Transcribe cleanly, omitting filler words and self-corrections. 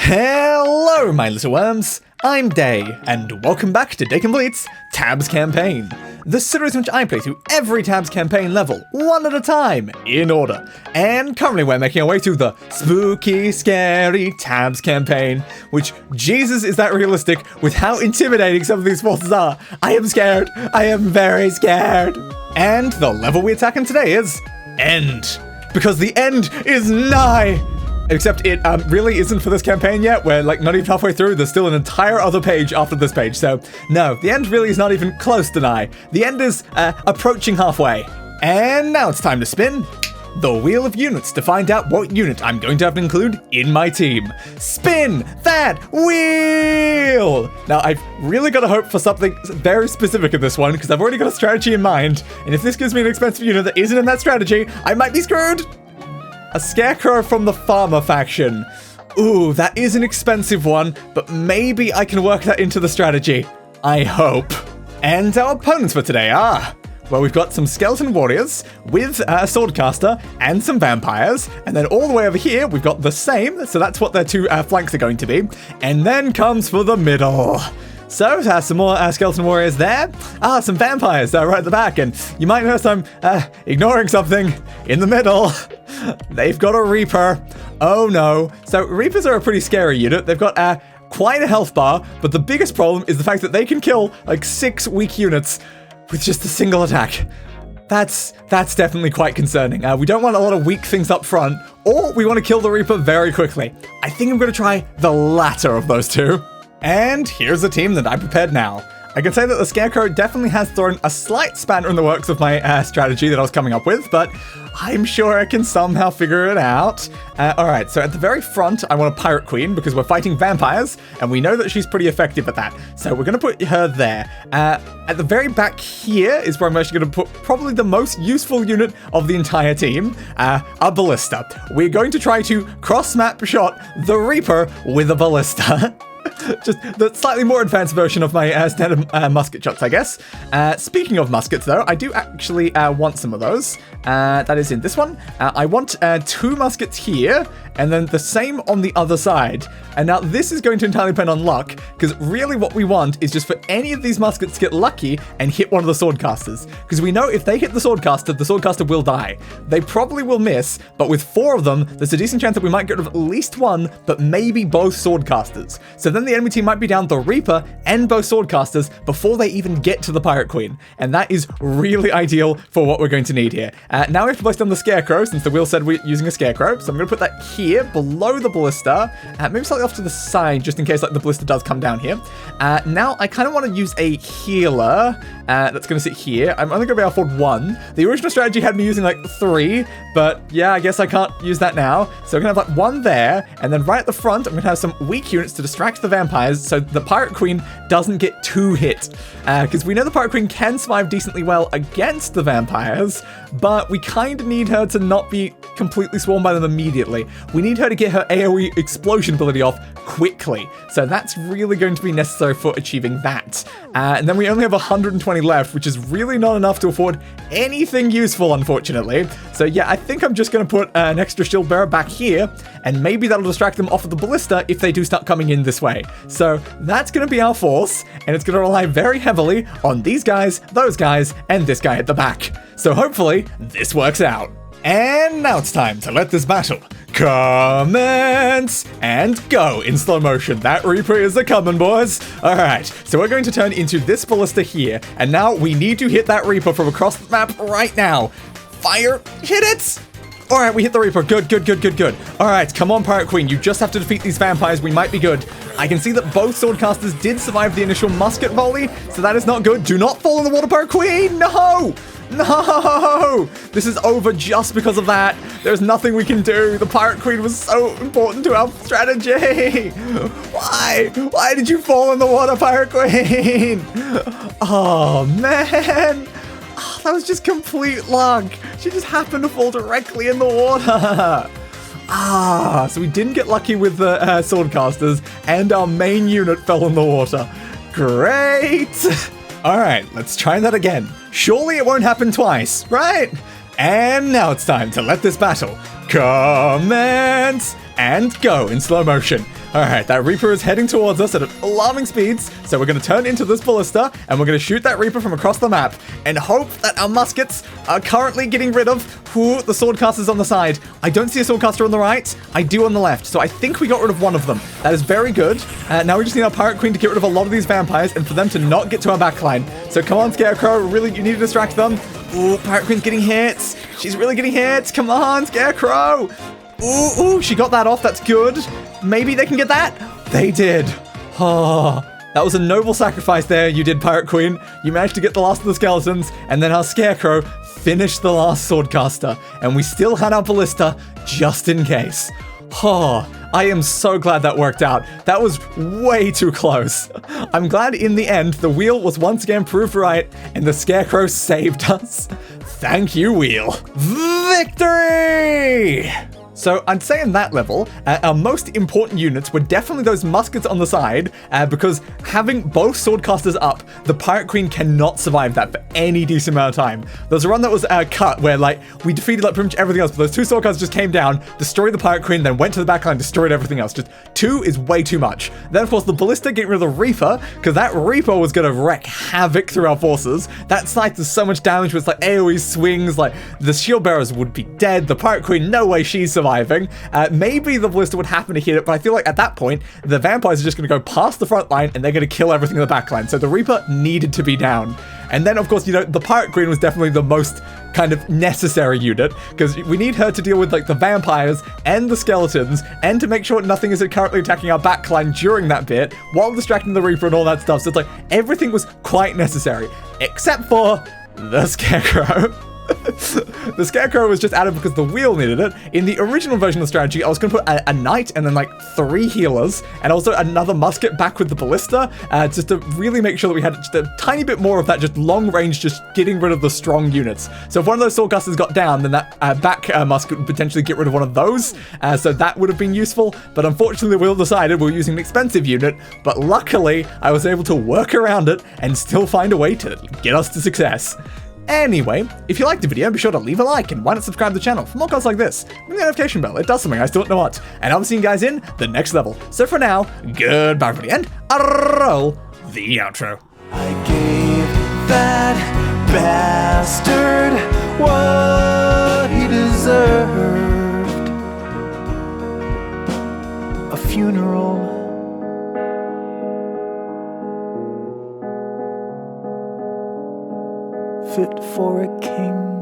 Hello, my little worms. I'm Day, and welcome back to Day Complete's Tabs Campaign, the series in which I play through every Tabs campaign level, one at a time, in order. And currently we're making our way to the spooky, scary Tabs campaign, which, Jesus, is that realistic with how intimidating some of these bosses are. I am scared. I am very scared. And the level we're attacking today is End, because the end is nigh. Except it really isn't for this campaign yet. We're like not even halfway through. There's still an entire other page after this page. So no, the end really is not even close to nigh. The end is approaching halfway. And now it's time to spin the wheel of units to find out what unit I'm going to have to include in my team. Spin that wheel! Now, I've really got to hope for something very specific in this one, because I've already got a strategy in mind. And if this gives me an expensive unit that isn't in that strategy, I might be screwed. A scarecrow from the farmer faction. Ooh, that is an expensive one, but maybe I can work that into the strategy. I hope. And our opponents for today are... well, we've got some skeleton warriors with a swordcaster and some vampires. And then all the way over here, we've got the same. So that's what their two flanks are going to be. And then comes for the middle. So, some more skeleton warriors there. Some vampires right at the back. And you might notice I'm ignoring something in the middle. They've got a Reaper. Oh no. So, Reapers are a pretty scary unit. They've got quite a health bar. But the biggest problem is the fact that they can kill like 6 weak units with just a single attack. That's definitely quite concerning. We don't want a lot of weak things up front, or we want to kill the Reaper very quickly. I think I'm going to try the latter of those two. And here's the team that I prepared now. I can say that the Scarecrow definitely has thrown a slight spanner in the works of my strategy that I was coming up with, but I'm sure I can somehow figure it out. Alright, so at the very front, I want a Pirate Queen because we're fighting vampires, and we know that she's pretty effective at that. So we're going to put her there. At the very back here is where I'm actually going to put probably the most useful unit of the entire team, a Ballista. We're going to try to cross-map shot the Reaper with a Ballista. Just the slightly more advanced version of my standard musket shots, I guess. Speaking of muskets, though, I do actually want some of those. That is in this one. I want 2 muskets here, and then the same on the other side. And now this is going to entirely depend on luck, because really what we want is just for any of these muskets to get lucky and hit one of the swordcasters. Because we know if they hit the swordcaster will die. They probably will miss, but with 4 of them, there's a decent chance that we might get rid of at least one, but maybe both swordcasters. So then the enemy team might be down the Reaper and both swordcasters before they even get to the Pirate Queen. And that is really ideal for what we're going to need here. Now we have to place down the Scarecrow, since the wheel said we're using a Scarecrow. So I'm going to put that here, below the Ballista, maybe slightly off to the side, just in case like the Ballista does come down here. Now I kind of want to use a healer that's going to sit here. I'm only going to be able to afford 1. The original strategy had me using like 3, but yeah, I guess I can't use that now. So I'm going to have like 1 there, and then right at the front, I'm going to have some weak units to distract the vampires so the Pirate Queen doesn't get too hit. Because we know the Pirate Queen can survive decently well against the vampires, but we kind of need her to not be completely swarmed by them immediately. We need her to get her AoE explosion ability off quickly. So that's really going to be necessary for achieving that. And then we only have 120 left, which is really not enough to afford anything useful, unfortunately. So yeah, I think I'm just going to put an extra shield bearer back here, and maybe that'll distract them off of the Ballista if they do start coming in this way. So that's going to be our force, and it's going to rely very heavily on these guys, those guys, and this guy at the back. So hopefully this works out. And now it's time to let this battle commence and go in slow motion. That Reaper is a coming, boys. All right, so we're going to turn into this Ballista here, and now we need to hit that Reaper from across the map right now. Fire, hit it! All right, we hit the Reaper. Good. All right, come on, Pirate Queen. You just have to defeat these vampires. We might be good. I can see that both swordcasters did survive the initial musket volley, so that is not good. Do not fall in the water, Pirate Queen. No! This is over just because of that. There's nothing we can do. The Pirate Queen was so important to our strategy. Why did you fall in the water, Pirate Queen? Oh, man. Oh, that was just complete luck. She just happened to fall directly in the water. So we didn't get lucky with the swordcasters, and our main unit fell in the water. Great. All right, let's try that again. Surely it won't happen twice, right? And now it's time to let this battle commence and go in slow motion. Alright, that Reaper is heading towards us at alarming speeds, so we're going to turn into this ballista, and we're going to shoot that Reaper from across the map, and hope that our muskets are currently getting rid of the swordcasters on the side. I don't see a swordcaster on the right, I do on the left, so I think we got rid of one of them. That is very good. Now we just need our Pirate Queen to get rid of a lot of these vampires, and for them to not get to our backline. So come on, Scarecrow, really, you need to distract them. Ooh, Pirate Queen's getting hits. She's really getting hits. Come on, Scarecrow. Ooh, she got that off. That's good. Maybe they can get that. They did. Oh, that was a noble sacrifice there. You did, Pirate Queen. You managed to get the last of the skeletons, and then our Scarecrow finished the last swordcaster, and we still had our ballista just in case. Oh, I am so glad that worked out. That was way too close. I'm glad in the end the wheel was once again proved right and the Scarecrow saved us. Thank you, wheel. Victory! So I'd say in that level, our most important units were definitely those muskets on the side, because having both swordcasters up, the Pirate Queen cannot survive that for any decent amount of time. There was a run that was cut where like we defeated like pretty much everything else, but those two swordcasters just came down, destroyed the Pirate Queen, then went to the backline, destroyed everything else. Just 2 is way too much. Then of course the ballista getting rid of the Reaper, because that Reaper was gonna wreak havoc through our forces. That scythe does so much damage with like AoE swings, like the shield bearers would be dead. The Pirate Queen, no way she's surviving. Maybe the ballista would happen to hit it, but I feel like at that point, the vampires are just going to go past the front line and they're going to kill everything in the back line. So the Reaper needed to be down. And then, of course, you know, the Pirate Queen was definitely the most kind of necessary unit, because we need her to deal with like the vampires and the skeletons, and to make sure nothing is currently attacking our backline during that bit, while distracting the Reaper and all that stuff. So it's like, everything was quite necessary, except for the Scarecrow. The Scarecrow was just added because the wheel needed it. In the original version of the strategy, I was going to put a knight and then like 3 healers, and also another musket back with the ballista, just to really make sure that we had just a tiny bit more of that just long range, just getting rid of the strong units. So if one of those swordcasters got down, then that back musket would potentially get rid of one of those, so that would have been useful. But unfortunately, the wheel decided we were using an expensive unit, but luckily, I was able to work around it and still find a way to get us to success. Anyway, if you liked the video, be sure to leave a like, and why not subscribe to the channel for more content like this. Ring the notification bell, it does something, I still don't know what. And I'll see you guys in the next level. So for now, goodbye everybody, and roll the outro. I gave that bastard what he deserved. A funeral. Fit for a king.